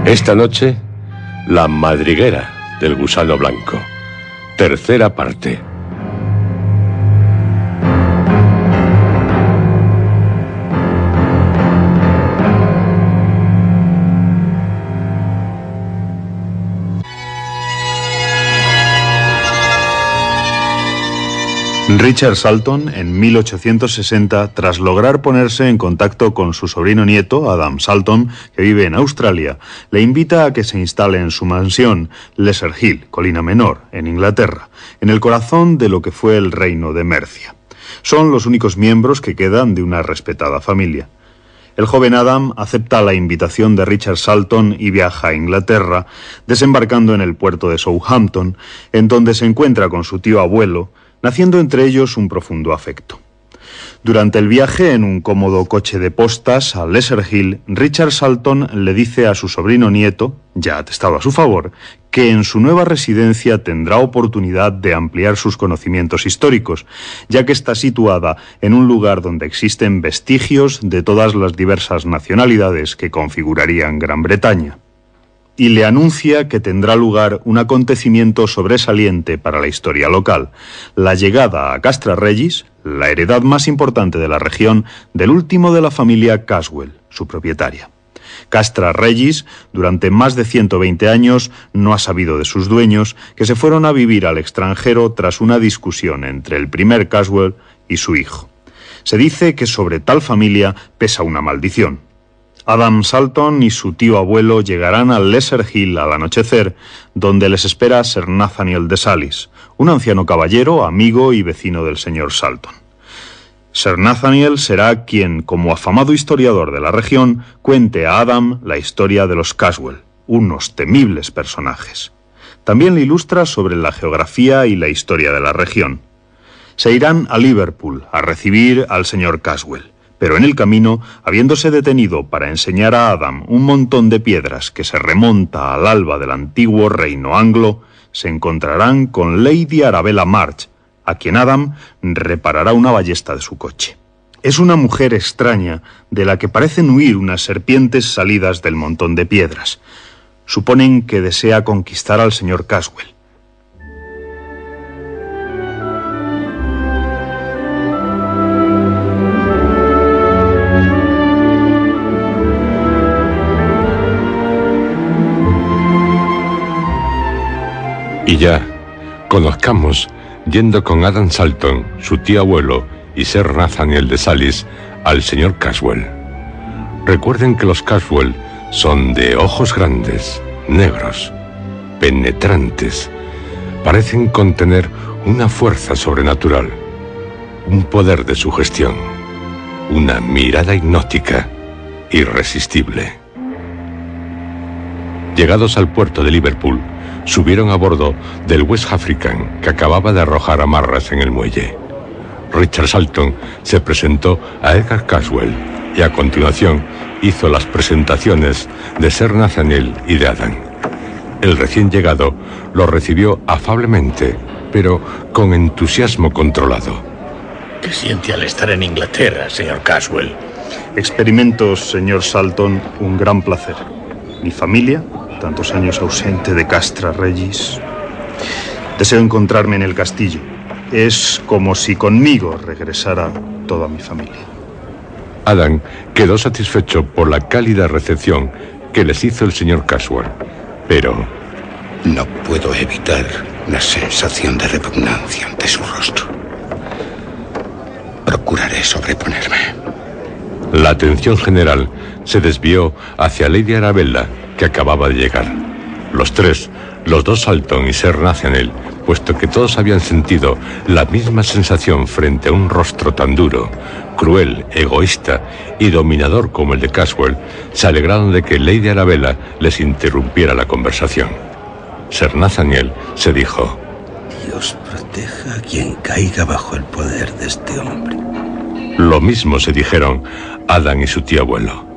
Esta noche, la madriguera del gusano blanco. Tercera parte. Richard Salton, en 1860, tras lograr ponerse en contacto con su sobrino nieto, Adam Salton, que vive en Australia, le invita a que se instale en su mansión, Lesser Hill, Colina Menor, en Inglaterra, en el corazón de lo que fue el reino de Mercia. Son los únicos miembros que quedan de una respetada familia. El joven Adam acepta la invitación de Richard Salton y viaja a Inglaterra, desembarcando en el puerto de Southampton, en donde se encuentra con su tío abuelo, naciendo entre ellos un profundo afecto. Durante el viaje en un cómodo coche de postas a Lesser Hill, Richard Salton le dice a su sobrino nieto, ya atestado a su favor, que en su nueva residencia tendrá oportunidad de ampliar sus conocimientos históricos, ya que está situada en un lugar donde existen vestigios de todas las diversas nacionalidades que configurarían Gran Bretaña. Y le anuncia que tendrá lugar un acontecimiento sobresaliente para la historia local, la llegada a Castra Regis, la heredad más importante de la región, del último de la familia Caswell, su propietaria. Castra Regis, durante más de 120 años, no ha sabido de sus dueños, que se fueron a vivir al extranjero tras una discusión entre el primer Caswell y su hijo. Se dice que sobre tal familia pesa una maldición. Adam Salton y su tío abuelo llegarán al Lesser Hill al anochecer, donde les espera Sir Nathaniel de Salis, un anciano caballero, amigo y vecino del señor Salton. Sir Nathaniel será quien, como afamado historiador de la región, cuente a Adam la historia de los Caswell, unos temibles personajes. También le ilustra sobre la geografía y la historia de la región. Se irán a Liverpool a recibir al señor Caswell. Pero en el camino, habiéndose detenido para enseñar a Adam un montón de piedras que se remonta al alba del antiguo reino anglo, se encontrarán con Lady Arabella March, a quien Adam reparará una ballesta de su coche. Es una mujer extraña, de la que parecen huir unas serpientes salidas del montón de piedras. Suponen que desea conquistar al señor Caswell. Y ya, conozcamos, yendo con Adam Salton, su tío abuelo y Sir Nathaniel de Salis, al señor Caswell. Recuerden que los Caswell son de ojos grandes, negros, penetrantes. Parecen contener una fuerza sobrenatural, un poder de sugestión, una mirada hipnótica, irresistible. Llegados al puerto de Liverpool, subieron a bordo del West African, que acababa de arrojar amarras en el muelle. Richard Salton se presentó a Edgar Caswell y a continuación hizo las presentaciones de Sir Nathaniel y de Adam. El recién llegado lo recibió afablemente, pero con entusiasmo controlado. ¿Qué siente al estar en Inglaterra, señor Caswell? Experimento, señor Salton, un gran placer. Mi familia, tantos años ausente de Castra Regis. Deseo encontrarme en el castillo. Es como si conmigo regresara toda mi familia. Adam quedó satisfecho por la cálida recepción que les hizo el señor Caswell, pero no puedo evitar la sensación de repugnancia ante su rostro. Procuraré sobreponerme. La atención general se desvió hacia Lady Arabella, que acababa de llegar. Los tres, los dos Salton y Sir Nathaniel, puesto que todos habían sentido la misma sensación frente a un rostro tan duro, cruel, egoísta y dominador como el de Caswell, se alegraron de que Lady Arabella les interrumpiera la conversación. Sir Nathaniel se dijo: Dios proteja a quien caiga bajo el poder de este hombre. Lo mismo se dijeron Adam y su tío abuelo.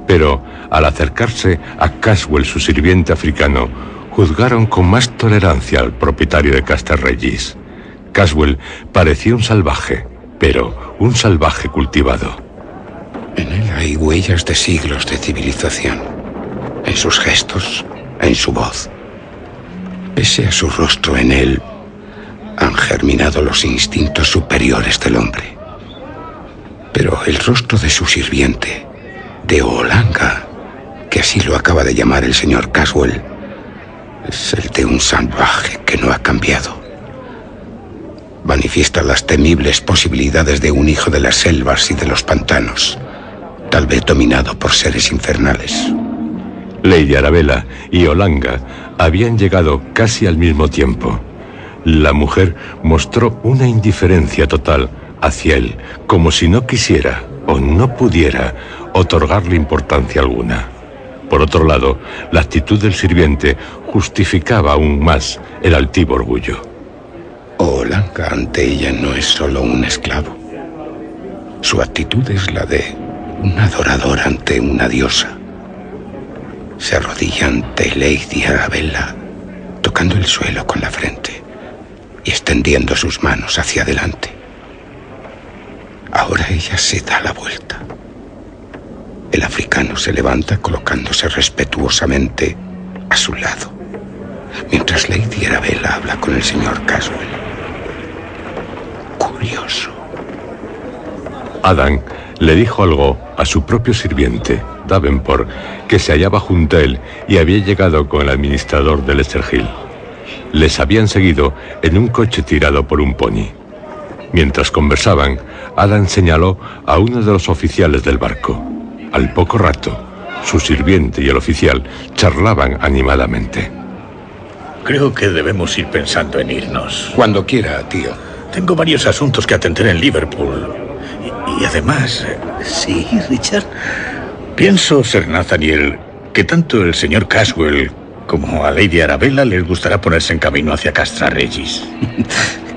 Pero al acercarse a Caswell, su sirviente africano, juzgaron con más tolerancia al propietario de Castra Regis. Caswell parecía un salvaje, pero un salvaje cultivado. En él hay huellas de siglos de civilización. en sus gestos, en su voz. Pese a su rostro, en él han germinado los instintos superiores del hombre. Pero el rostro de su sirviente, de Olanga, que así lo acaba de llamar el señor Caswell, es el de un salvaje que no ha cambiado. Manifiesta las temibles posibilidades de un hijo de las selvas y de los pantanos, tal vez dominado por seres infernales. Lady Arabella y Olanga habían llegado casi al mismo tiempo. La mujer mostró una indiferencia total hacia él, como si no quisiera o no pudiera otorgarle importancia alguna. Por otro lado, la actitud del sirviente justificaba aún más el altivo orgullo. Olanga ante ella no es solo un esclavo. Su actitud es la de un adorador ante una diosa. Se arrodilla ante Lady Arabella, tocando el suelo con la frente y extendiendo sus manos hacia adelante. Ahora ella se da la vuelta. El africano se levanta colocándose respetuosamente a su lado, mientras Lady Arabella habla con el señor Caswell. Curioso. Adam le dijo algo a su propio sirviente, Davenport, que se hallaba junto a él y había llegado con el administrador de Lester Hill. Les habían seguido en un coche tirado por un pony. Mientras conversaban, Adam señaló a uno de los oficiales del barco. Al poco rato, su sirviente y el oficial charlaban animadamente. Creo que debemos ir pensando en irnos. Cuando quiera, tío. Tengo varios asuntos que atender en Liverpool. Y además... Sí, Richard. Pienso, Sir Nathaniel, que tanto el señor Caswell como a Lady Arabella les gustará ponerse en camino hacia Castra Regis.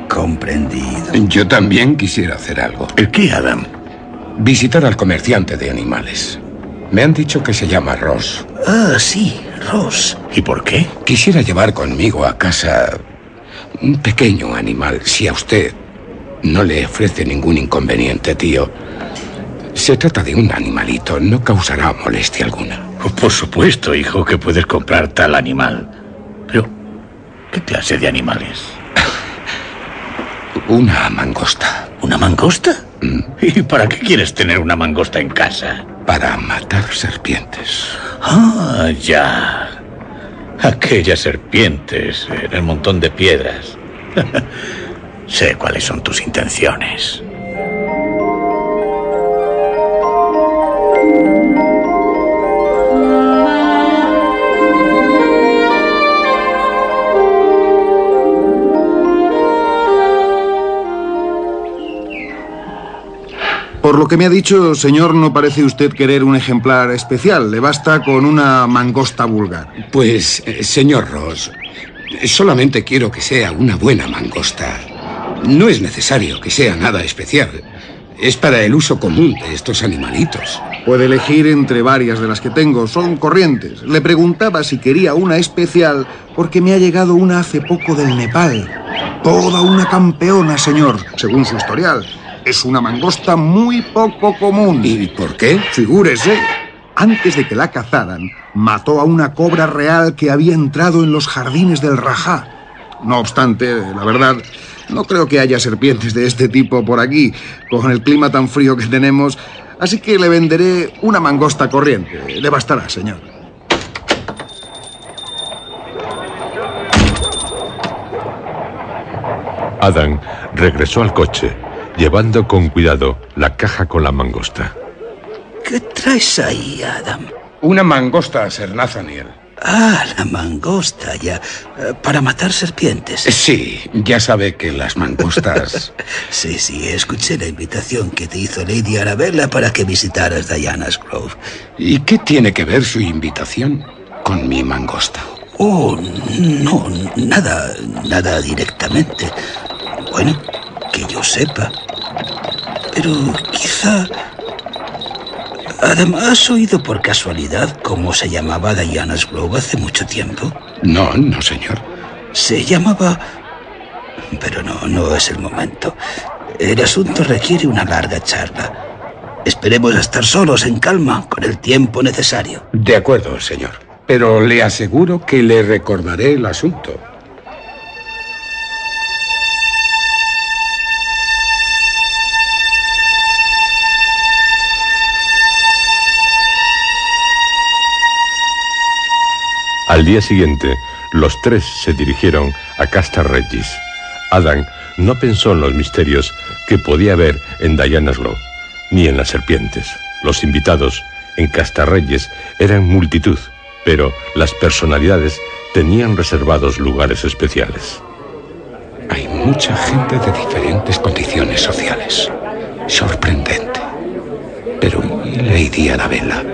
Comprendido. Yo también quisiera hacer algo. ¿El qué, Adam? Visitar al comerciante de animales. Me han dicho que se llama Ross. Ah, sí, Ross. ¿Y por qué? Quisiera llevar conmigo a casa un pequeño animal, si a usted no le ofrece ningún inconveniente, tío. Se trata de un animalito, no causará molestia alguna. Por supuesto, hijo, que puedes comprar tal animal. Pero, ¿qué clase de animales? Una mangosta. ¿Una mangosta? ¿Y para qué quieres tener una mangosta en casa? Para matar serpientes. Ah, ya. Aquellas serpientes en el montón de piedras. Sé cuáles son tus intenciones. Por lo que me ha dicho, señor, no parece usted querer un ejemplar especial. Le basta con una mangosta vulgar. Pues, señor Ross, solamente quiero que sea una buena mangosta. No es necesario que sea nada especial. Es para el uso común de estos animalitos. Puede elegir entre varias de las que tengo. Son corrientes. Le preguntaba si quería una especial porque me ha llegado una hace poco del Nepal. Toda una campeona, señor, según su historial. Es una mangosta muy poco común. ¿Y por qué? Figúrese. Antes de que la cazaran, mató a una cobra real que había entrado en los jardines del Rajá. No obstante, la verdad, no creo que haya serpientes de este tipo por aquí, con el clima tan frío que tenemos, así que le venderé una mangosta corriente. Le bastará, señor. Adam regresó al coche, llevando con cuidado la caja con la mangosta. ¿Qué traes ahí, Adam? Una mangosta, Sir Nathaniel. Ah, la mangosta, ya. Para matar serpientes. Sí, ya sabe que las mangostas... Sí, escuché la invitación que te hizo Lady Arabella para que visitaras Diana's Grove. ¿Y qué tiene que ver su invitación con mi mangosta? Oh, no, nada directamente. Bueno, que yo sepa. Pero quizá... Adam, ¿has oído por casualidad cómo se llamaba Diana's Grove hace mucho tiempo? No, señor. Se llamaba... Pero no es el momento. El asunto requiere una larga charla. Esperemos a estar solos, en calma, con el tiempo necesario. De acuerdo, señor. pero le aseguro que le recordaré el asunto. Al día siguiente, los tres se dirigieron a Castra Regis. Adam no pensó en los misterios que podía haber en Diana's Grove, ni en las serpientes. Los invitados en Castra Regis eran multitud, pero las personalidades tenían reservados lugares especiales. Hay mucha gente de diferentes condiciones sociales. Sorprendente. Pero ¿y Lady Arabella?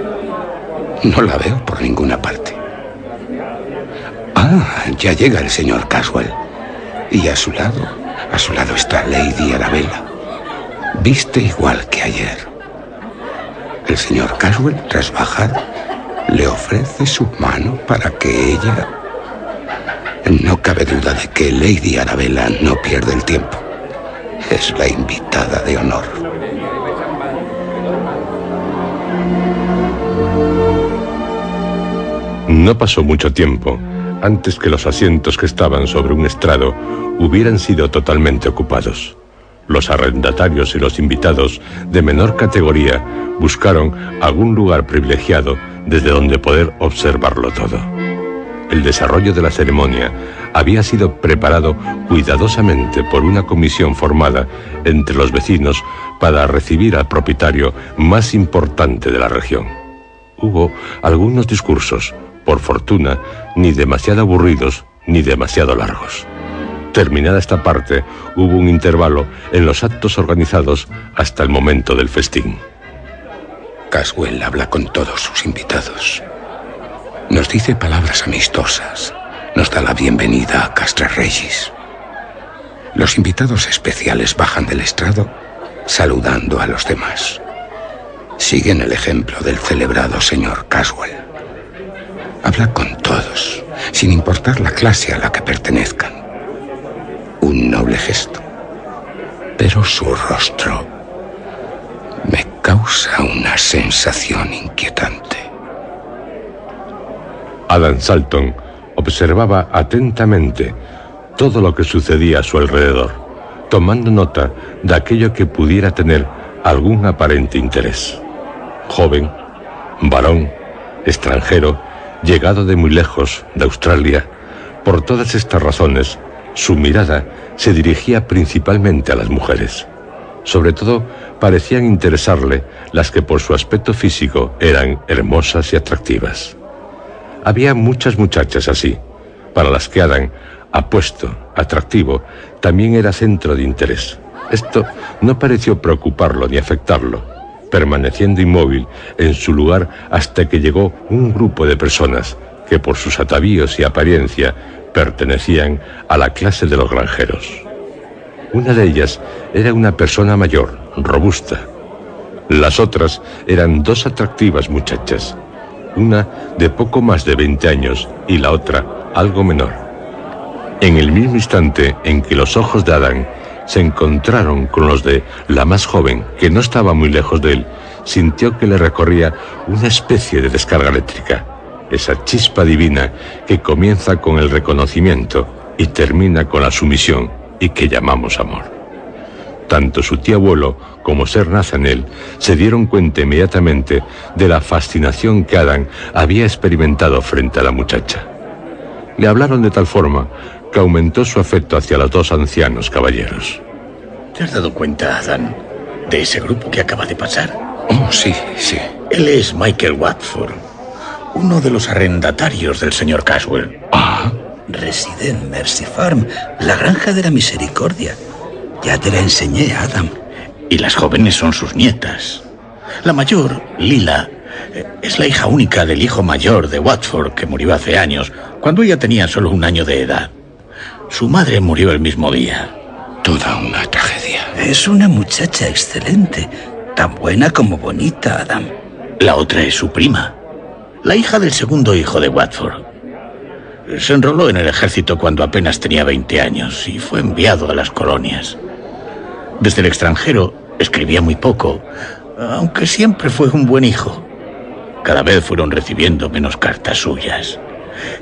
No la veo por ninguna parte. Ah, ya llega el señor Caswell. Y a su lado está Lady Arabella. Viste igual que ayer. El señor Caswell, tras bajar, le ofrece su mano para que ella... No cabe duda de que Lady Arabella no pierde el tiempo. Es la invitada de honor. No pasó mucho tiempo antes que los asientos que estaban sobre un estrado hubieran sido totalmente ocupados. Los arrendatarios y los invitados de menor categoría buscaron algún lugar privilegiado desde donde poder observarlo todo. El desarrollo de la ceremonia había sido preparado cuidadosamente por una comisión formada entre los vecinos para recibir al propietario más importante de la región. Hubo algunos discursos, por fortuna, ni demasiado aburridos ni demasiado largos. Terminada esta parte, hubo un intervalo en los actos organizados hasta el momento del festín. Caswell habla con todos sus invitados. Nos dice palabras amistosas. Nos da la bienvenida a Castra Regis. Los invitados especiales bajan del estrado saludando a los demás. Siguen el ejemplo del celebrado señor Caswell. Habla con todos, sin importar la clase a la que pertenezcan. Un noble gesto. Pero su rostro me causa una sensación inquietante. Adam Salton observaba atentamente todo lo que sucedía a su alrededor, tomando nota de aquello que pudiera tener algún aparente interés. Joven, varón, extranjero, llegado de muy lejos, de Australia. Por todas estas razones, su mirada se dirigía principalmente a las mujeres. Sobre todo, parecían interesarle las que por su aspecto físico eran hermosas y atractivas. Había muchas muchachas así, para las que Adam, apuesto, atractivo, también era centro de interés. Esto no pareció preocuparlo ni afectarlo, permaneciendo inmóvil en su lugar hasta que llegó un grupo de personas que por sus atavíos y apariencia pertenecían a la clase de los granjeros. Una de ellas era una persona mayor, robusta. Las otras eran dos atractivas muchachas, una de poco más de 20 años y la otra algo menor. En el mismo instante en que los ojos de Adam se encontraron con los de la más joven, que no estaba muy lejos de él, sintió que le recorría una especie de descarga eléctrica, esa chispa divina que comienza con el reconocimiento y termina con la sumisión y que llamamos amor. Tanto su tío abuelo como Sir Nathaniel se dieron cuenta inmediatamente de la fascinación que Adam había experimentado frente a la muchacha. Le hablaron de tal forma que aumentó su afecto hacia los dos ancianos caballeros. ¿Te has dado cuenta, Adam, de ese grupo que acaba de pasar? Oh, sí, sí. Él es Michael Watford, uno de los arrendatarios del señor Caswell. Ah, Reside en Mercy Farm, la granja de la misericordia. Ya te la enseñé, Adam. Y las jóvenes son sus nietas. La mayor, Lila, es la hija única del hijo mayor de Watford, que murió hace años, cuando ella tenía solo 1 año de edad. Su madre murió el mismo día. toda una tragedia. Es una muchacha excelente, tan buena como bonita, Adam. La otra es su prima, la hija del segundo hijo de Watford. Se enroló en el ejército cuando apenas tenía 20 años y fue enviado a las colonias. Desde el extranjero escribía muy poco, aunque siempre fue un buen hijo. Cada vez fueron recibiendo menos cartas suyas.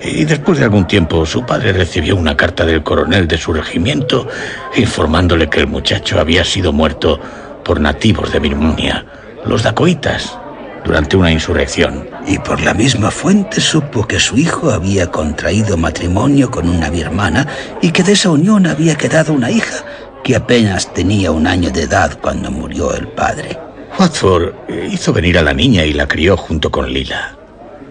Y después de algún tiempo, su padre recibió una carta del coronel de su regimiento informándole que el muchacho había sido muerto por nativos de Birmania, los dacoitas, durante una insurrección. Y por la misma fuente supo que su hijo había contraído matrimonio con una birmana y que de esa unión había quedado una hija que apenas tenía 1 año de edad cuando murió el padre. Watford hizo venir a la niña y la crió junto con Lila.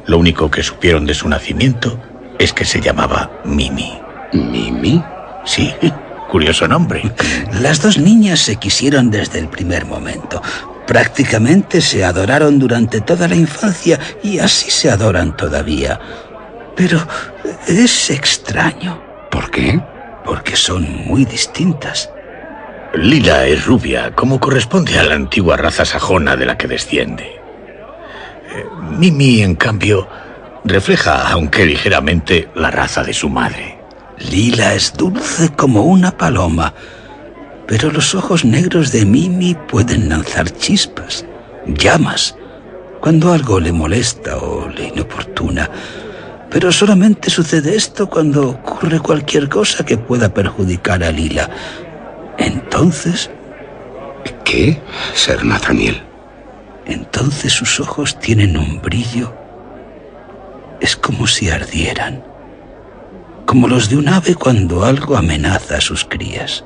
Lo único que supieron de su nacimiento es que se llamaba Mimi. ¿Mimi? Sí, curioso nombre. Las 2 niñas se quisieron desde el primer momento. Prácticamente se adoraron durante toda la infancia y así se adoran todavía. Pero es extraño. ¿Por qué? Porque son muy distintas. Lila es rubia, como corresponde a la antigua raza sajona de la que desciende. Mimi, en cambio, refleja, aunque ligeramente, la raza de su madre. Lila es dulce como una paloma, pero los ojos negros de Mimi pueden lanzar chispas, llamas, cuando algo le molesta o le inoportuna. Pero solamente sucede esto cuando ocurre cualquier cosa que pueda perjudicar a Lila. Entonces... ¿Qué, Sir Nathaniel? Entonces sus ojos tienen un brillo. Es como si ardieran, como los de un ave cuando algo amenaza a sus crías.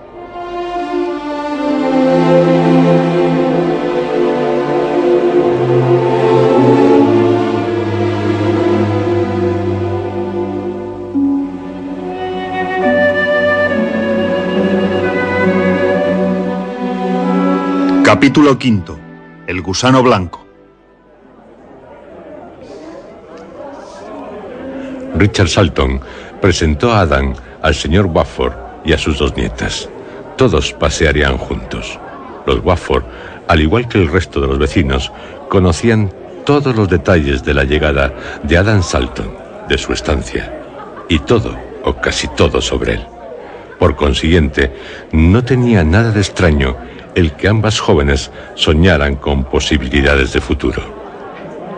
Capítulo 5. El gusano blanco. Richard Salton presentó a Adam al señor Watford y a sus 2 nietas. Todos pasearían juntos. Los Watford, al igual que el resto de los vecinos, conocían todos los detalles de la llegada de Adam Salton, de su estancia, y todo, o casi todo, sobre él. Por consiguiente, no tenía nada de extraño el que ambas jóvenes soñaran con posibilidades de futuro.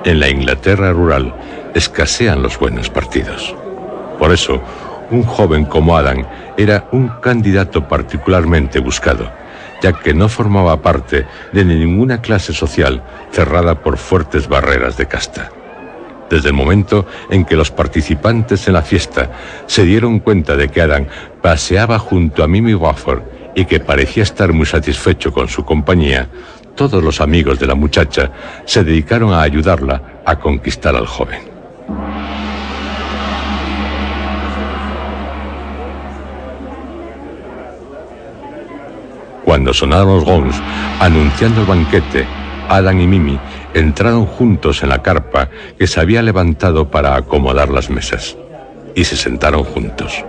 En la Inglaterra rural escasean los buenos partidos. Por eso, un joven como Adam era un candidato particularmente buscado, ya que no formaba parte de ninguna clase social cerrada por fuertes barreras de casta. Desde el momento en que los participantes en la fiesta se dieron cuenta de que Adam paseaba junto a Mimi Watford y que parecía estar muy satisfecho con su compañía, todos los amigos de la muchacha se dedicaron a ayudarla a conquistar al joven. Cuando sonaron los gongs anunciando el banquete, Adam y Mimi entraron juntos en la carpa que se había levantado para acomodar las mesas y se sentaron juntos.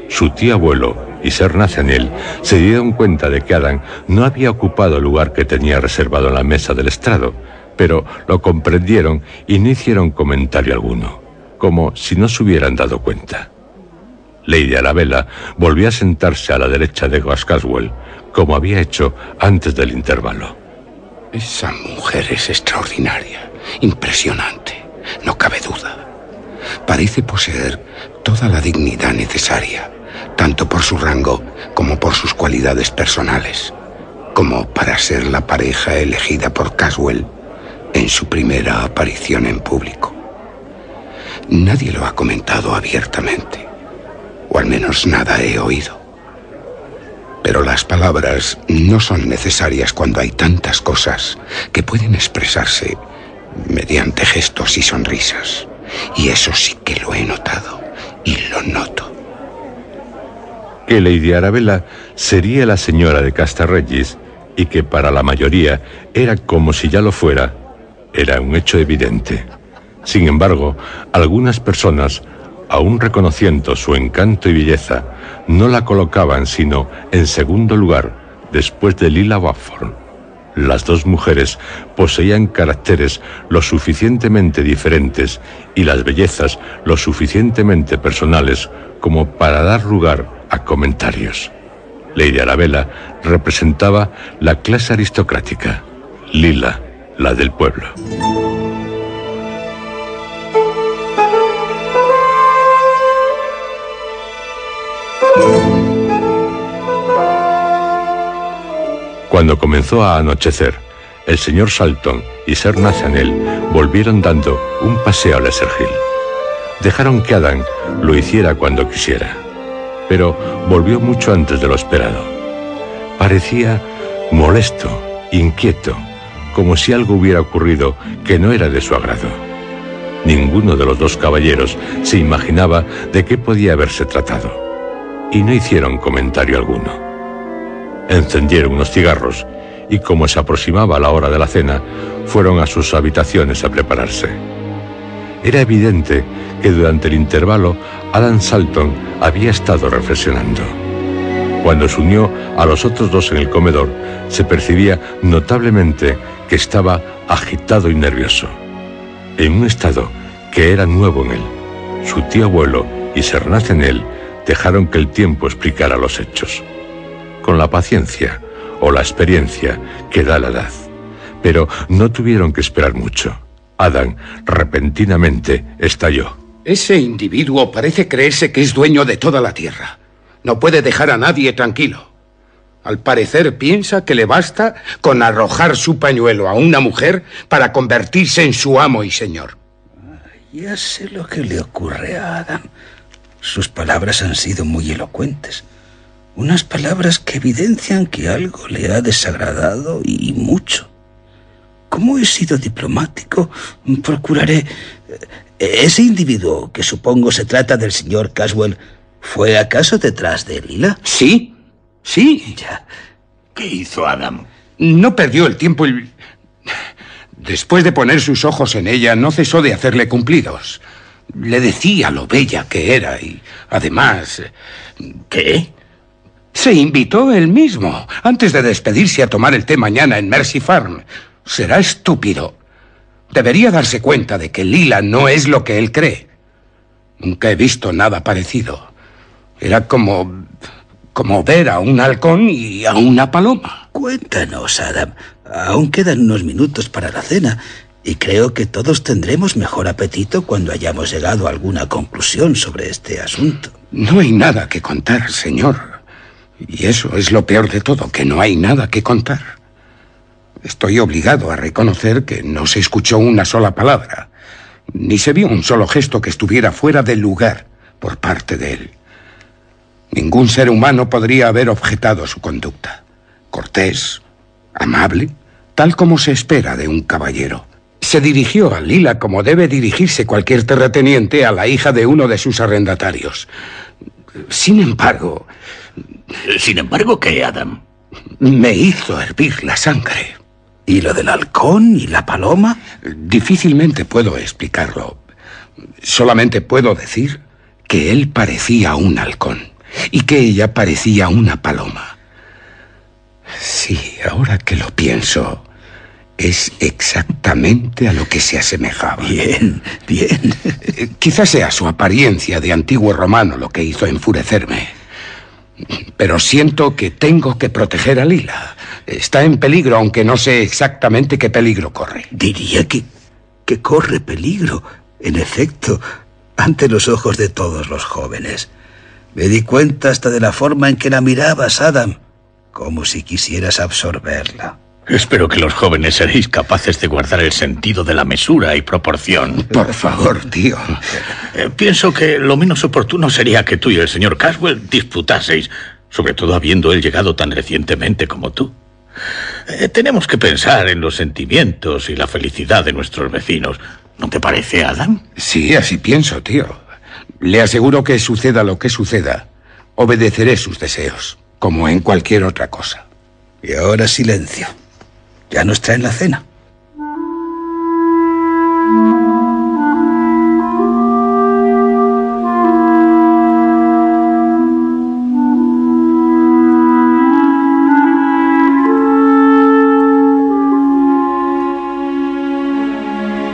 Su tío abuelo y Sir Nathaniel se dieron cuenta de que Adam no había ocupado el lugar que tenía reservado en la mesa del estrado, pero lo comprendieron y no hicieron comentario alguno, como si no se hubieran dado cuenta. Lady Arabella volvió a sentarse a la derecha de Caswell, como había hecho antes del intervalo. Esa mujer es extraordinaria, impresionante, no cabe duda. Parece poseer toda la dignidad necesaria, tanto por su rango como por sus cualidades personales, como para ser la pareja elegida por Caswell en su primera aparición en público. Nadie lo ha comentado abiertamente, o al menos nada he oído. Pero las palabras no son necesarias cuando hay tantas cosas que pueden expresarse mediante gestos y sonrisas. Y eso sí que lo he notado y lo noto. Que Lady Arabella sería la señora de Casterregis y que para la mayoría era como si ya lo fuera, era un hecho evidente. Sin embargo, algunas personas, aún reconociendo su encanto y belleza, no la colocaban sino en segundo lugar, después de Lila Watford. Las 2 mujeres poseían caracteres lo suficientemente diferentes y las bellezas lo suficientemente personales como para dar lugar a comentarios. Lady Arabella representaba la clase aristocrática, Lila, la del pueblo. Cuando comenzó a anochecer, el señor Salton y Sir Nathaniel volvieron dando un paseo a Lesser Hill. Dejaron que Adam lo hiciera cuando quisiera, pero volvió mucho antes de lo esperado. Parecía molesto, inquieto, como si algo hubiera ocurrido que no era de su agrado. Ninguno de los dos caballeros se imaginaba de qué podía haberse tratado, y no hicieron comentario alguno. Encendieron unos cigarros y, como se aproximaba la hora de la cena, fueron a sus habitaciones a prepararse. Era evidente que durante el intervalo Adam Salton había estado reflexionando. Cuando se unió a los otros dos en el comedor, se percibía notablemente que estaba agitado y nervioso, en un estado que era nuevo en él. Su tío abuelo y Sir Nathaniel dejaron que el tiempo explicara los hechos, con la paciencia o la experiencia que da la edad, pero no tuvieron que esperar mucho. Adam repentinamente estalló. Ese individuo parece creerse que es dueño de toda la tierra. No puede dejar a nadie tranquilo. Al parecer piensa que le basta con arrojar su pañuelo a una mujer para convertirse en su amo y señor. Ya sé lo que le ocurre a Adam. Sus palabras han sido muy elocuentes. Unas palabras que evidencian que algo le ha desagradado y mucho. Como he sido diplomático, procuraré... ¿Ese individuo, que supongo se trata del señor Caswell, fue acaso detrás de Lila? Sí, sí. Ya. ¿Qué hizo Adam? No perdió el tiempo y... Después de poner sus ojos en ella, no cesó de hacerle cumplidos. Le decía lo bella que era y, además... ¿Qué? Se invitó él mismo, antes de despedirse, a tomar el té mañana en Mercy Farm. Será estúpido. Debería darse cuenta de que Lila no es lo que él cree. Nunca he visto nada parecido. Era como ver a un halcón y a una paloma. Cuéntanos, Adam. Aún quedan unos minutos para la cena y creo que todos tendremos mejor apetito cuando hayamos llegado a alguna conclusión sobre este asunto. No hay nada que contar, señor. Y eso es lo peor de todo, que no hay nada que contar. Estoy obligado a reconocer que no se escuchó una sola palabra, ni se vio un solo gesto que estuviera fuera de lugar por parte de él. Ningún ser humano podría haber objetado su conducta. Cortés, amable, tal como se espera de un caballero. Se dirigió a Lila como debe dirigirse cualquier terrateniente a la hija de uno de sus arrendatarios. Sin embargo... ¿Sin embargo qué, Adam? Me hizo hervir la sangre. ¿Y lo del halcón y la paloma? Difícilmente puedo explicarlo. Solamente puedo decir que él parecía un halcón y que ella parecía una paloma. Sí, ahora que lo pienso, es exactamente a lo que se asemejaba. Bien, bien. Quizás sea su apariencia de antiguo romano lo que hizo enfurecerme. Pero siento que tengo que proteger a Lila. Está en peligro, aunque no sé exactamente qué peligro corre. Diría que corre peligro, en efecto, ante los ojos de todos los jóvenes. Me di cuenta hasta de la forma en que la mirabas, Adam, como si quisieras absorberla. Espero que los jóvenes seréis capaces de guardar el sentido de la mesura y proporción. Por favor, tío. Pienso que lo menos oportuno sería que tú y el señor Caswell disputaseis, sobre todo habiendo él llegado tan recientemente como tú. Tenemos que pensar en los sentimientos y la felicidad de nuestros vecinos. ¿No te parece, Adam? Sí, así pienso, tío. Le aseguro que suceda lo que suceda, obedeceré sus deseos, como en cualquier otra cosa. Y ahora silencio. Ya nos traen la cena.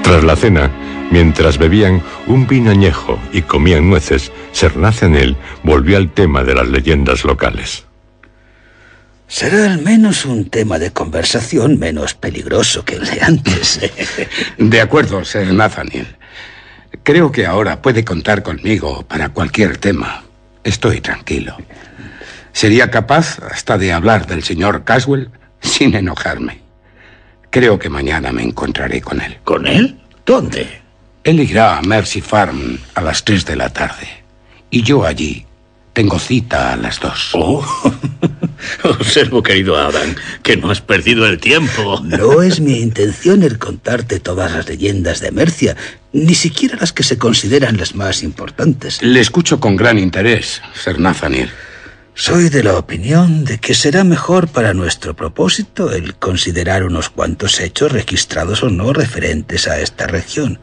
Tras la cena, mientras bebían un vino añejo y comían nueces, Sir Nathaniel volvió al tema de las leyendas locales. Será al menos un tema de conversación menos peligroso que el de antes. De acuerdo, Sir Nathaniel. Creo que ahora puede contar conmigo para cualquier tema. Estoy tranquilo. ¿Sería capaz hasta de hablar del señor Caswell sin enojarme. Creo que mañana me encontraré con él. ¿Con él? ¿Dónde? Él irá a Mercy Farm a las 3 de la tarde. Y yo allí tengo cita a las 2. Oh, observo, querido Adam, que no has perdido el tiempo. No es mi intención el contarte todas las leyendas de Mercia, ni siquiera las que se consideran las más importantes. Le escucho con gran interés, Sir Nathaniel. Soy de la opinión de que será mejor para nuestro propósito el considerar unos cuantos hechos registrados o no referentes a esta región.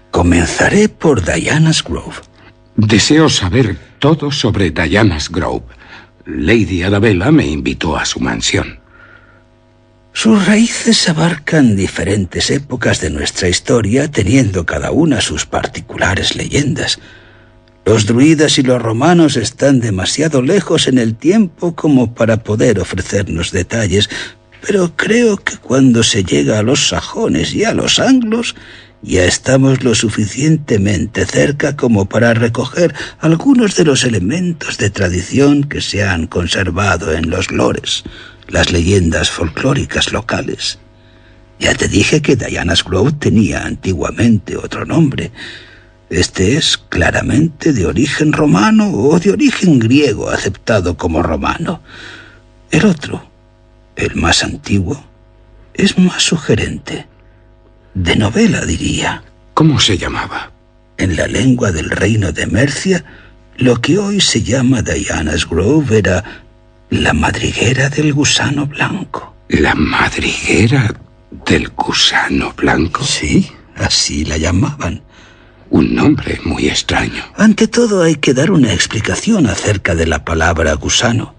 Comenzaré por Diana's Grove. Deseo saber todo sobre Diana's Grove. Lady Arabella me invitó a su mansión. Sus raíces abarcan diferentes épocas de nuestra historia, teniendo cada una sus particulares leyendas. Los druidas y los romanos están demasiado lejos en el tiempo como para poder ofrecernos detalles, pero creo que cuando se llega a los sajones y a los anglos, ya estamos lo suficientemente cerca como para recoger algunos de los elementos de tradición que se han conservado en los lores, las leyendas folclóricas locales. Ya te dije que Diana's Grove tenía antiguamente otro nombre. Este es claramente de origen romano o de origen griego aceptado como romano. El otro, el más antiguo, es más sugerente. De novela, diría. ¿Cómo se llamaba? En la lengua del reino de Mercia, lo que hoy se llama Diana's Grove era la madriguera del gusano blanco. ¿La madriguera del gusano blanco? Sí, así la llamaban. Un nombre muy extraño. Ante todo hay que dar una explicación acerca de la palabra gusano.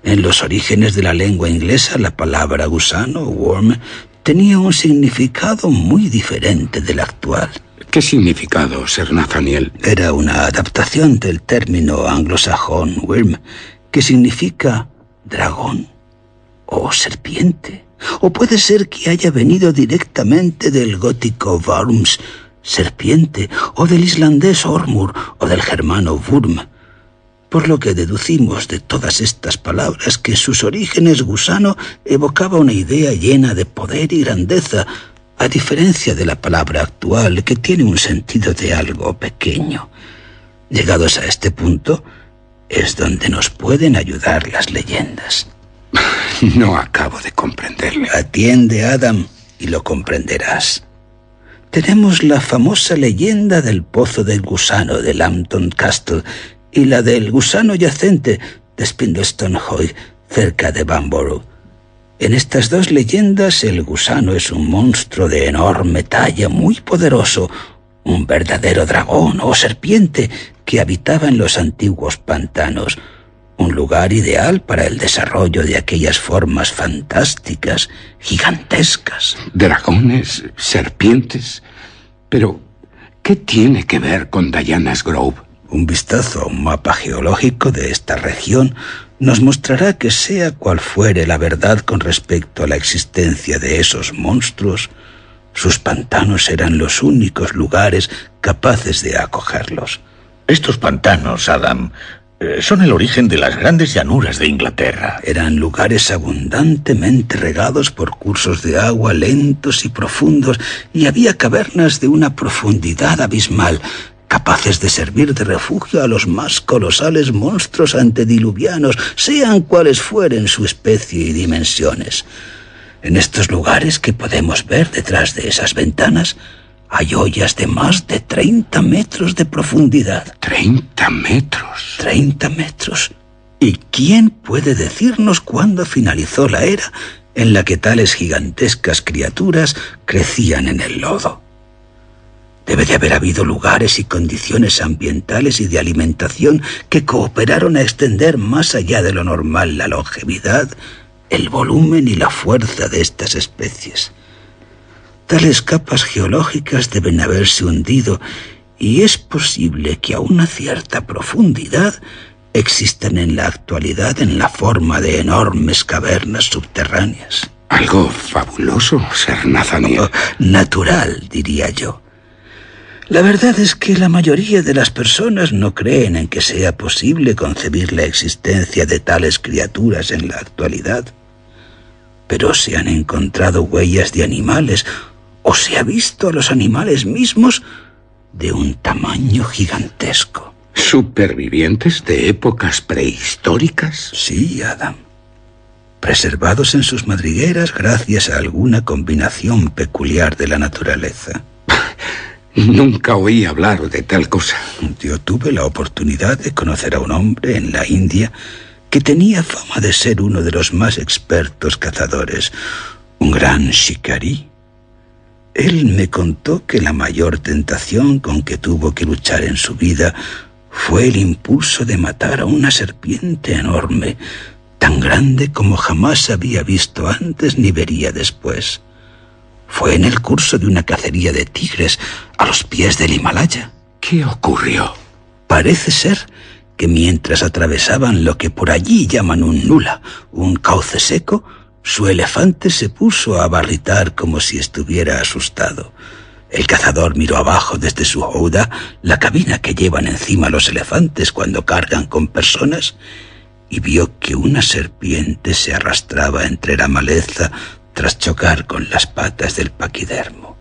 En los orígenes de la lengua inglesa, la palabra gusano, worm, tenía un significado muy diferente del actual. ¿Qué significado, Sir Nathaniel? Era una adaptación del término anglosajón worm, que significa dragón o serpiente. O puede ser que haya venido directamente del gótico varums, serpiente, o del islandés ormur, o del germano wurm. Por lo que deducimos de todas estas palabras que sus orígenes gusano evocaba una idea llena de poder y grandeza, a diferencia de la palabra actual, que tiene un sentido de algo pequeño. Llegados a este punto, es donde nos pueden ayudar las leyendas. No acabo de comprenderle. Atiende, Adam, y lo comprenderás. Tenemos la famosa leyenda del pozo del gusano de Lambton Castle y la del gusano yacente de Spindlestone Hoy, cerca de Bamborough. En estas dos leyendas, el gusano es un monstruo de enorme talla, muy poderoso, un verdadero dragón o serpiente que habitaba en los antiguos pantanos, un lugar ideal para el desarrollo de aquellas formas fantásticas, gigantescas. ¿Dragones? ¿Serpientes? Pero, ¿qué tiene que ver con Diana's Grove? Un vistazo a un mapa geológico de esta región nos mostrará que sea cual fuere la verdad con respecto a la existencia de esos monstruos, sus pantanos eran los únicos lugares capaces de acogerlos. Estos pantanos, Adam, son el origen de las grandes llanuras de Inglaterra. Eran lugares abundantemente regados por cursos de agua lentos y profundos, y había cavernas de una profundidad abismal, capaces de servir de refugio a los más colosales monstruos antediluvianos, sean cuales fueren su especie y dimensiones. En estos lugares que podemos ver detrás de esas ventanas, hay hoyas de más de 30 metros de profundidad. ¿30 metros? 30 metros. ¿Y quién puede decirnos cuándo finalizó la era en la que tales gigantescas criaturas crecían en el lodo? Debe de haber habido lugares y condiciones ambientales y de alimentación que cooperaron a extender más allá de lo normal la longevidad, el volumen y la fuerza de estas especies. Tales capas geológicas deben haberse hundido y es posible que a una cierta profundidad existan en la actualidad en la forma de enormes cavernas subterráneas. Algo fabuloso, Sir Nathaniel. Natural, diría yo. La verdad es que la mayoría de las personas no creen en que sea posible concebir la existencia de tales criaturas en la actualidad. pero se han encontrado huellas de animales o se ha visto a los animales mismos de un tamaño gigantesco. ¿Supervivientes de épocas prehistóricas? Sí, Adam. Preservados en sus madrigueras gracias a alguna combinación peculiar de la naturaleza. Nunca oí hablar de tal cosa. Yo tuve la oportunidad de conocer a un hombre en la India que tenía fama de ser uno de los más expertos cazadores, un gran shikari. Él me contó que la mayor tentación con que tuvo que luchar en su vida fue el impulso de matar a una serpiente enorme, tan grande como jamás había visto antes ni vería después. Fue en el curso de una cacería de tigres a los pies del Himalaya. ¿Qué ocurrió? Parece ser que mientras atravesaban lo que por allí llaman un nula, un cauce seco, su elefante se puso a barritar como si estuviera asustado. El cazador miró abajo desde su houda, la cabina que llevan encima los elefantes cuando cargan con personas, y vio que una serpiente se arrastraba entre la maleza tras chocar con las patas del paquidermo.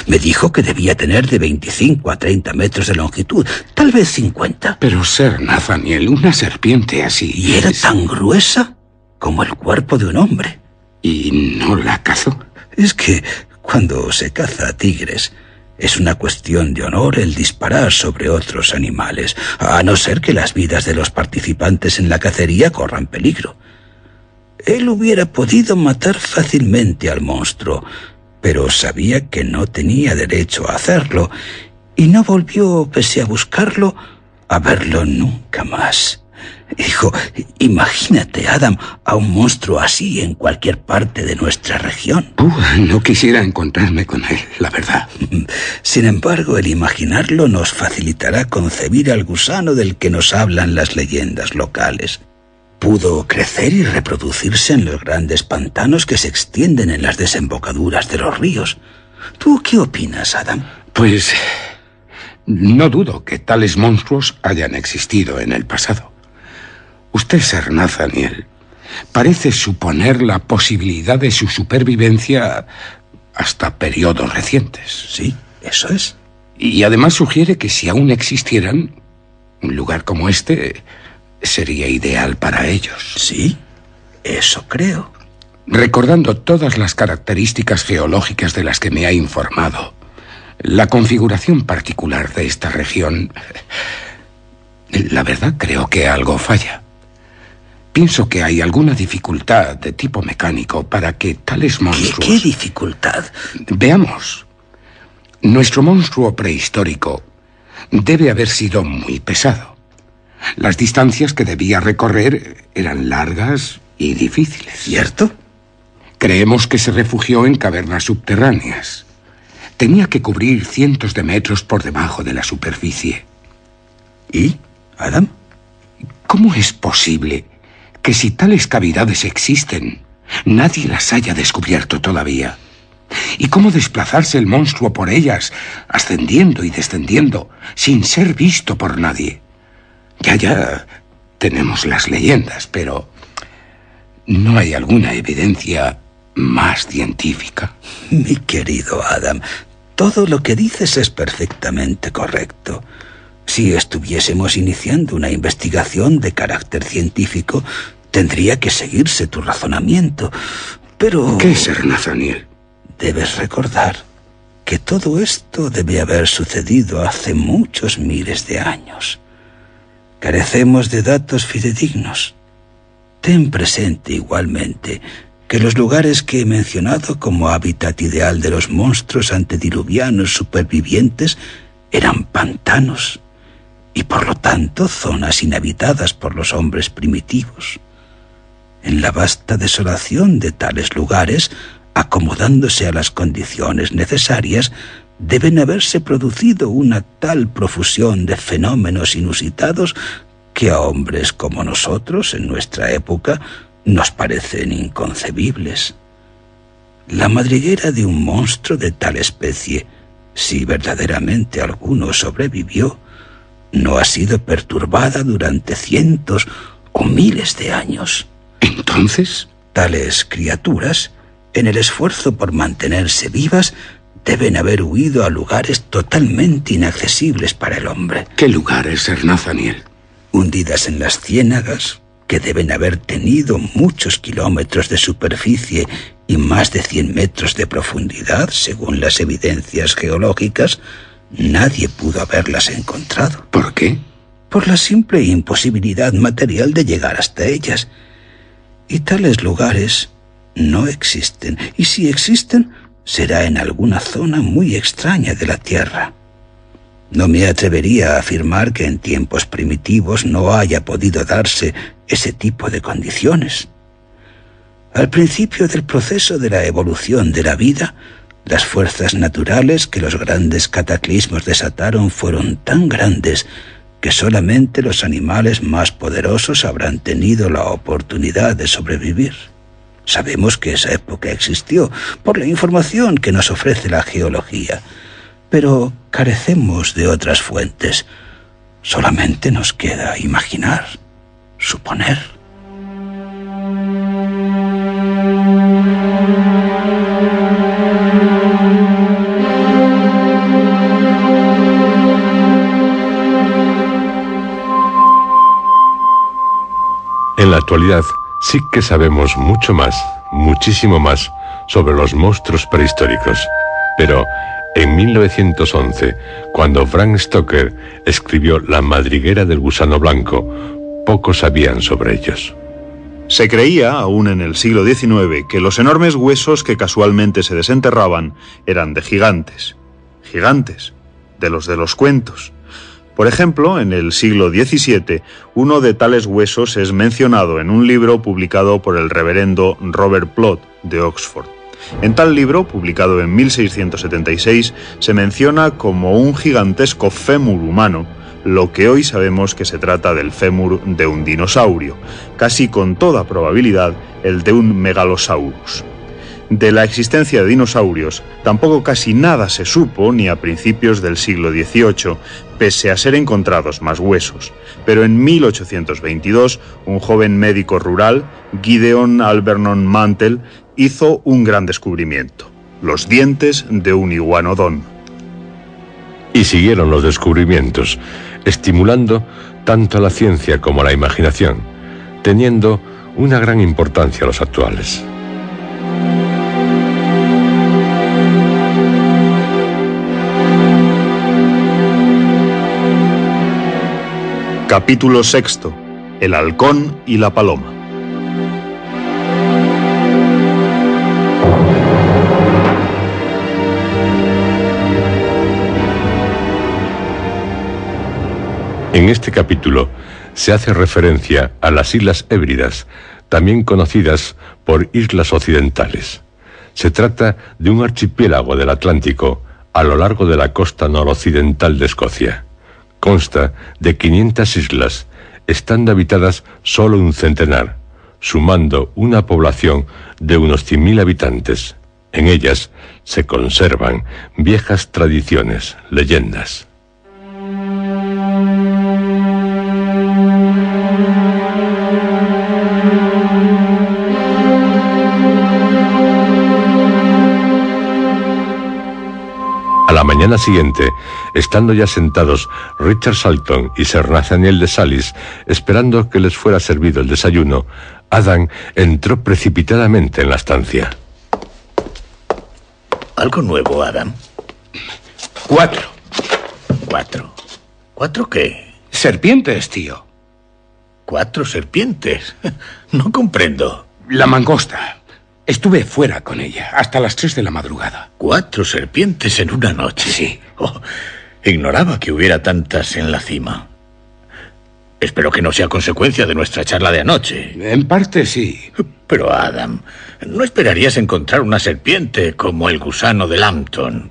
Me dijo que debía tener de 25 a 30 metros de longitud, tal vez 50. Pero, Sir Nathaniel, una serpiente así... Y era tan gruesa como el cuerpo de un hombre. ¿Y no la cazó? Es que cuando se caza a tigres, es una cuestión de honor el disparar sobre otros animales, a no ser que las vidas de los participantes en la cacería corran peligro. Él hubiera podido matar fácilmente al monstruo, pero sabía que no tenía derecho a hacerlo, y no volvió, pese a buscarlo, a verlo nunca más. Dijo, imagínate, Adam, a un monstruo así en cualquier parte de nuestra región. No quisiera encontrarme con él, la verdad. Sin embargo, el imaginarlo nos facilitará concebir al gusano del que nos hablan las leyendas locales. Pudo crecer y reproducirse en los grandes pantanos que se extienden en las desembocaduras de los ríos. ¿Tú qué opinas, Adam? Pues no dudo que tales monstruos hayan existido en el pasado. Usted, Sir Nathaniel, parece suponer la posibilidad de su supervivencia hasta periodos recientes. Sí, eso es. Y además sugiere que si aún existieran, un lugar como este sería ideal para ellos. Sí, eso creo. Recordando todas las características geológicas de las que me ha informado, la configuración particular de esta región, la verdad creo que algo falla. Pienso que hay alguna dificultad de tipo mecánico para que tales monstruos... ¿Qué dificultad? Veamos. Nuestro monstruo prehistórico debe haber sido muy pesado. Las distancias que debía recorrer eran largas y difíciles. ¿Cierto? Creemos que se refugió en cavernas subterráneas. Tenía que cubrir cientos de metros por debajo de la superficie. ¿Y, Adam? ¿Cómo es posible que si tales cavidades existen, nadie las haya descubierto todavía? ¿Y cómo desplazarse el monstruo por ellas, ascendiendo y descendiendo, sin ser visto por nadie? Ya tenemos las leyendas, pero ¿no hay alguna evidencia más científica? Mi querido Adam, todo lo que dices es perfectamente correcto. Si estuviésemos iniciando una investigación de carácter científico, tendría que seguirse tu razonamiento, pero... ¿Qué, Sir Nathaniel? Debes recordar que todo esto debe haber sucedido hace muchos miles de años. Carecemos de datos fidedignos. Ten presente igualmente que los lugares que he mencionado como hábitat ideal de los monstruos antediluvianos supervivientes eran pantanos y por lo tanto zonas inhabitadas por los hombres primitivos. En la vasta desolación de tales lugares, acomodándose a las condiciones necesarias, deben haberse producido una tal profusión de fenómenos inusitados que a hombres como nosotros en nuestra época nos parecen inconcebibles. La madriguera de un monstruo de tal especie, si verdaderamente alguno sobrevivió, no ha sido perturbada durante cientos o miles de años. ¿Entonces? Tales criaturas en el esfuerzo por mantenerse vivas, deben haber huido a lugares totalmente inaccesibles para el hombre. ¿Qué lugares, Sir Nathaniel? Hundidas en las ciénagas, que deben haber tenido muchos kilómetros de superficie y más de 100 metros de profundidad, según las evidencias geológicas, nadie pudo haberlas encontrado. ¿Por qué? Por la simple imposibilidad material de llegar hasta ellas. Y tales lugares no existen, y si existen, será en alguna zona muy extraña de la Tierra. No me atrevería a afirmar que en tiempos primitivos no haya podido darse ese tipo de condiciones. Al principio del proceso de la evolución de la vida, las fuerzas naturales que los grandes cataclismos desataron fueron tan grandes que solamente los animales más poderosos habrán tenido la oportunidad de sobrevivir. Sabemos que esa época existió por la información que nos ofrece la geología, pero carecemos de otras fuentes. Solamente nos queda imaginar, suponer. En la actualidad sí que sabemos mucho más, muchísimo más, sobre los monstruos prehistóricos. Pero en 1911, cuando Bram Stoker escribió La madriguera del gusano blanco, pocos sabían sobre ellos. Se creía, aún en el siglo XIX, que los enormes huesos que casualmente se desenterraban eran de gigantes. Gigantes, de los cuentos. Por ejemplo, en el siglo XVII, uno de tales huesos es mencionado en un libro publicado por el reverendo Robert Plot, de Oxford. En tal libro, publicado en 1676, se menciona como un gigantesco fémur humano, lo que hoy sabemos que se trata del fémur de un dinosaurio, casi con toda probabilidad el de un megalosaurus. De la existencia de dinosaurios, tampoco casi nada se supo ni a principios del siglo XVIII, pese a ser encontrados más huesos. Pero en 1822, un joven médico rural, Gideon Algernon Mantel, hizo un gran descubrimiento: los dientes de un iguanodón. Y siguieron los descubrimientos, estimulando tanto la ciencia como la imaginación, teniendo una gran importancia los actuales. Capítulo sexto: El halcón y la paloma. En este capítulo se hace referencia a las Islas Hébridas, también conocidas por Islas Occidentales. Se trata de un archipiélago del Atlántico a lo largo de la costa noroccidental de Escocia. Consta de 500 islas, estando habitadas solo un centenar, sumando una población de unos 100.000 habitantes. En ellas se conservan viejas tradiciones, leyendas. A la mañana siguiente, estando ya sentados Richard Salton y Sir Nathaniel de Salis, esperando que les fuera servido el desayuno, Adam entró precipitadamente en la estancia. ¿Algo nuevo, Adam? 4. 4. ¿4 qué? Serpientes, tío. 4 serpientes. No comprendo. La mangosta. Estuve fuera con ella hasta las 3 de la madrugada. 4 serpientes en una noche. Sí. Oh, ignoraba que hubiera tantas en la cima. Espero que no sea consecuencia de nuestra charla de anoche. En parte sí. Pero, Adam, ¿no esperarías encontrar una serpiente como el gusano de Lambton?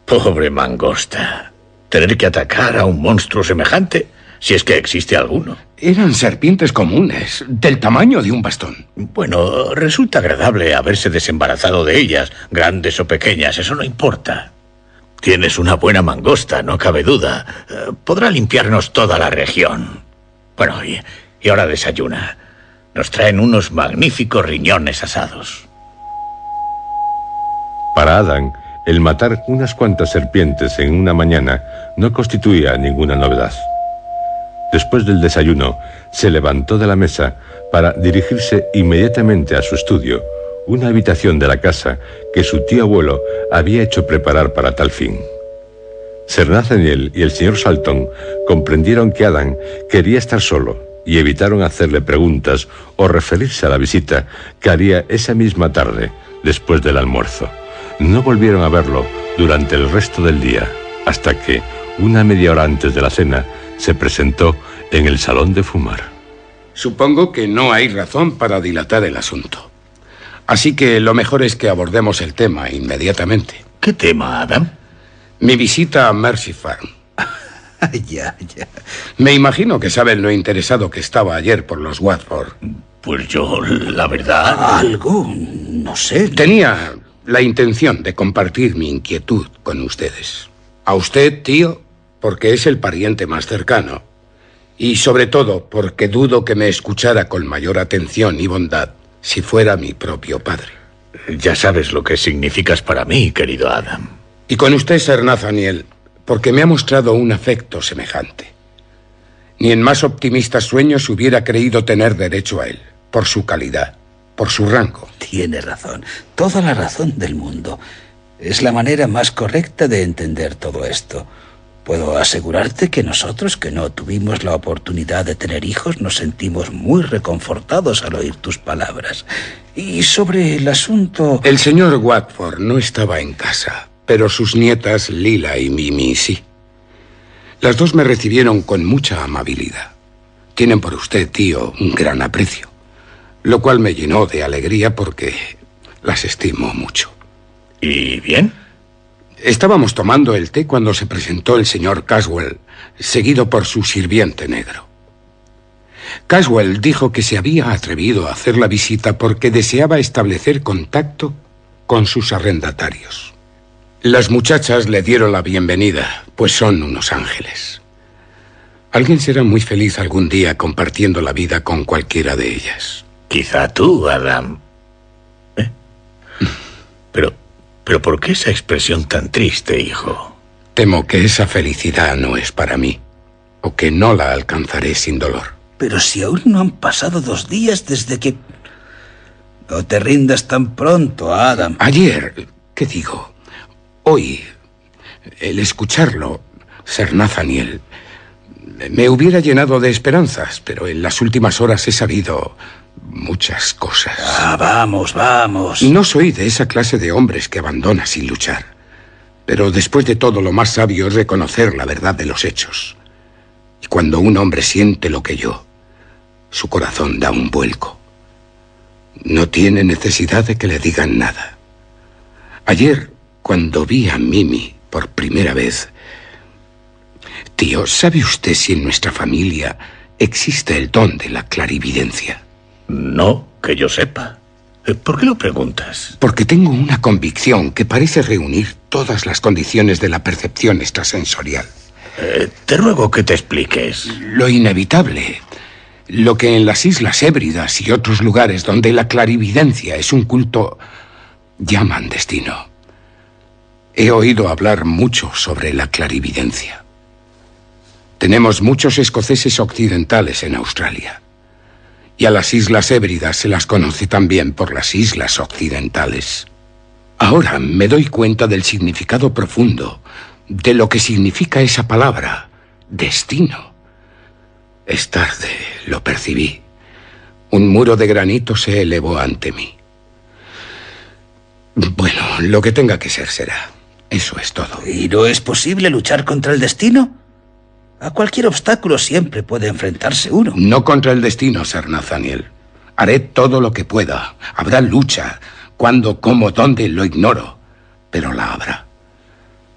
Pobre mangosta. Tener que atacar a un monstruo semejante, si es que existe alguno. Eran serpientes comunes, del tamaño de un bastón. Bueno, resulta agradable haberse desembarazado de ellas, grandes o pequeñas, eso no importa. Tienes una buena mangosta, no cabe duda. Podrá limpiarnos toda la región. Bueno, y ahora desayuna. Nos traen unos magníficos riñones asados. Para Adam, el matar unas cuantas serpientes en una mañana no constituía ninguna novedad. Después del desayuno, se levantó de la mesa para dirigirse inmediatamente a su estudio, una habitación de la casa que su tío abuelo había hecho preparar para tal fin. Sir Nathaniel y el señor Salton comprendieron que Adam quería estar solo y evitaron hacerle preguntas o referirse a la visita que haría esa misma tarde, después del almuerzo. No volvieron a verlo durante el resto del día, hasta que, una media hora antes de la cena, se presentó en el salón de fumar. Supongo que no hay razón para dilatar el asunto. Así que lo mejor es que abordemos el tema inmediatamente. ¿Qué tema, Adam? Mi visita a Mercy Farm. Ya. Me imagino que sabe lo interesado que estaba ayer por los Watford. Pues yo, la verdad... Algo, no sé. Tenía la intención de compartir mi inquietud con ustedes. A usted, tío, porque es el pariente más cercano. Y sobre todo porque dudo que me escuchara con mayor atención y bondad si fuera mi propio padre. Ya sabes lo que significas para mí, querido Adam. Y con usted, Sir Nathaniel, porque me ha mostrado un afecto semejante. Ni en más optimistas sueños hubiera creído tener derecho a él, por su calidad, por su rango. Tiene razón, toda la razón del mundo. Es la manera más correcta de entender todo esto. Puedo asegurarte que nosotros, que no tuvimos la oportunidad de tener hijos, nos sentimos muy reconfortados al oír tus palabras. Y sobre el asunto... El señor Watford no estaba en casa, pero sus nietas Lila y Mimi sí. Las dos me recibieron con mucha amabilidad. Tienen por usted, tío, un gran aprecio, lo cual me llenó de alegría porque las estimo mucho. ¿Y bien? Estábamos tomando el té cuando se presentó el señor Caswell, seguido por su sirviente negro. Caswell dijo que se había atrevido a hacer la visita porque deseaba establecer contacto con sus arrendatarios. Las muchachas le dieron la bienvenida, pues son unos ángeles. Alguien será muy feliz algún día compartiendo la vida con cualquiera de ellas. Quizá tú, Adam. Pero ¿por qué esa expresión tan triste, hijo? Temo que esa felicidad no es para mí, o que no la alcanzaré sin dolor. Pero si aún no han pasado 2 días desde que... No te rindas tan pronto, Adam. Ayer, ¿qué digo? Hoy, el escucharlo, Sir Nathaniel, me hubiera llenado de esperanzas, pero en las últimas horas he sabido muchas cosas. Vamos. No soy de esa clase de hombres que abandona sin luchar. Pero después de todo, lo más sabio es reconocer la verdad de los hechos. Y cuando un hombre siente lo que yo, su corazón da un vuelco. No tiene necesidad de que le digan nada. Ayer, cuando vi a Mimi por primera vez... Tío, ¿sabe usted si en nuestra familia existe el don de la clarividencia? No, que yo sepa. ¿Por qué lo preguntas? Porque tengo una convicción que parece reunir todas las condiciones de la percepción extrasensorial. Te ruego que te expliques. Lo inevitable, lo que en las Islas Hébridas y otros lugares donde la clarividencia es un culto, llaman destino. He oído hablar mucho sobre la clarividencia. Tenemos muchos escoceses occidentales en Australia. Y a las Islas Hébridas se las conoce también por las Islas Occidentales. Ahora me doy cuenta del significado profundo, de lo que significa esa palabra, destino. Es tarde, lo percibí. Un muro de granito se elevó ante mí. Bueno, lo que tenga que ser será. Eso es todo. ¿Y no es posible luchar contra el destino? A cualquier obstáculo siempre puede enfrentarse uno. No contra el destino, Sir Nathaniel. Haré todo lo que pueda. Habrá lucha. Cuándo, cómo, dónde, lo ignoro. Pero la habrá.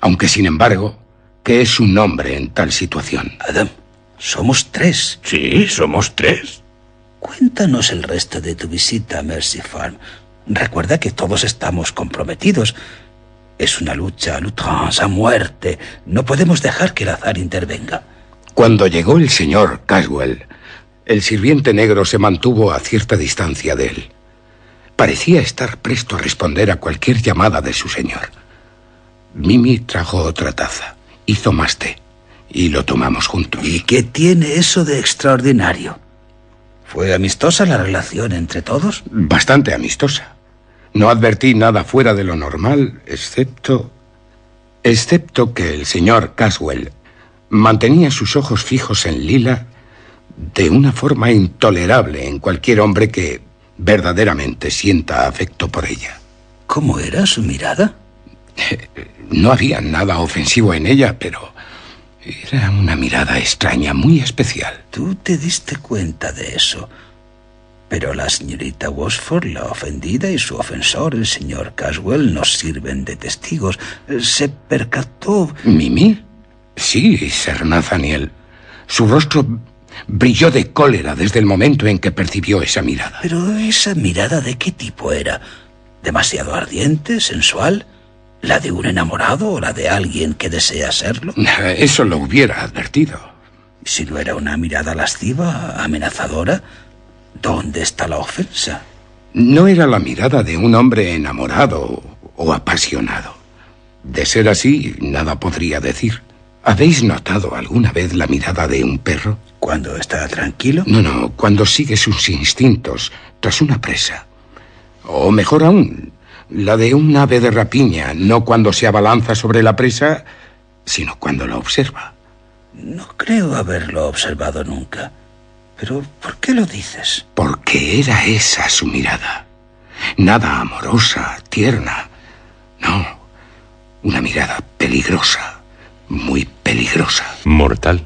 Aunque, sin embargo, ¿qué es un hombre en tal situación? Adam, somos 3. Sí, somos 3. Cuéntanos el resto de tu visita a Mercy Farm. Recuerda que todos estamos comprometidos. Es una lucha a l'outrance, a muerte. No podemos dejar que el azar intervenga. Cuando llegó el señor Caswell, el sirviente negro se mantuvo a cierta distancia de él. Parecía estar presto a responder a cualquier llamada de su señor. Mimi trajo otra taza, hizo más té y lo tomamos juntos. ¿Y qué tiene eso de extraordinario? ¿Fue amistosa la relación entre todos? Bastante amistosa. No advertí nada fuera de lo normal, excepto que el señor Caswell mantenía sus ojos fijos en Lila de una forma intolerable en cualquier hombre que verdaderamente sienta afecto por ella. ¿Cómo era su mirada? No había nada ofensivo en ella, pero era una mirada extraña, muy especial. Tú te diste cuenta de eso. Pero la señorita Washford, la ofendida, y su ofensor, el señor Caswell, nos sirven de testigos. ¿Se percató? ¿Mimi? Sí, Sir Nathaniel. Su rostro brilló de cólera desde el momento en que percibió esa mirada. ¿Pero esa mirada de qué tipo era? ¿Demasiado ardiente, sensual? ¿La de un enamorado o la de alguien que desea serlo? Eso lo hubiera advertido. Si no era una mirada lasciva, amenazadora, ¿dónde está la ofensa? No era la mirada de un hombre enamorado o apasionado. De ser así, nada podría decir. ¿Habéis notado alguna vez la mirada de un perro? ¿Cuando está tranquilo? No, cuando sigue sus instintos tras una presa. O mejor aún, la de un ave de rapiña, no cuando se abalanza sobre la presa, sino cuando la observa. No creo haberlo observado nunca. Pero, ¿por qué lo dices? Porque era esa su mirada. Nada amorosa, tierna. No, una mirada peligrosa, muy peligrosa. Mortal.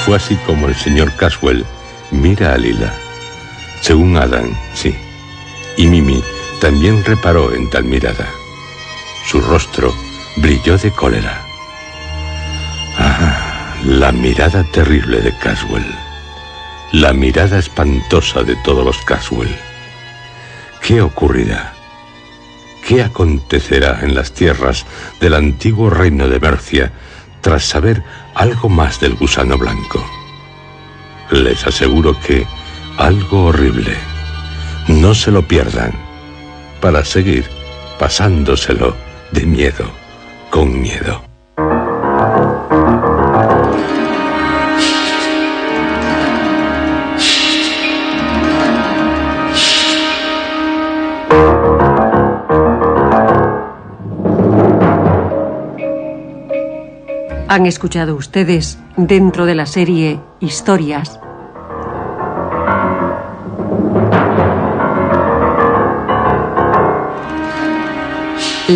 Fue así como el señor Caswell mira a Lila. Según Adam, sí. Y Mimi también reparó en tal mirada. Su rostro brilló de cólera. Ah, la mirada terrible de Caswell. La mirada espantosa de todos los Caswell. ¿Qué ocurrirá? ¿Qué acontecerá en las tierras del antiguo reino de Mercia tras saber algo más del gusano blanco? Les aseguro que algo horrible. No se lo pierdan, para seguir pasándoselo de miedo con miedo. Han escuchado ustedes, dentro de la serie Historias,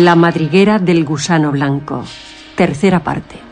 La madriguera del gusano blanco, tercera parte.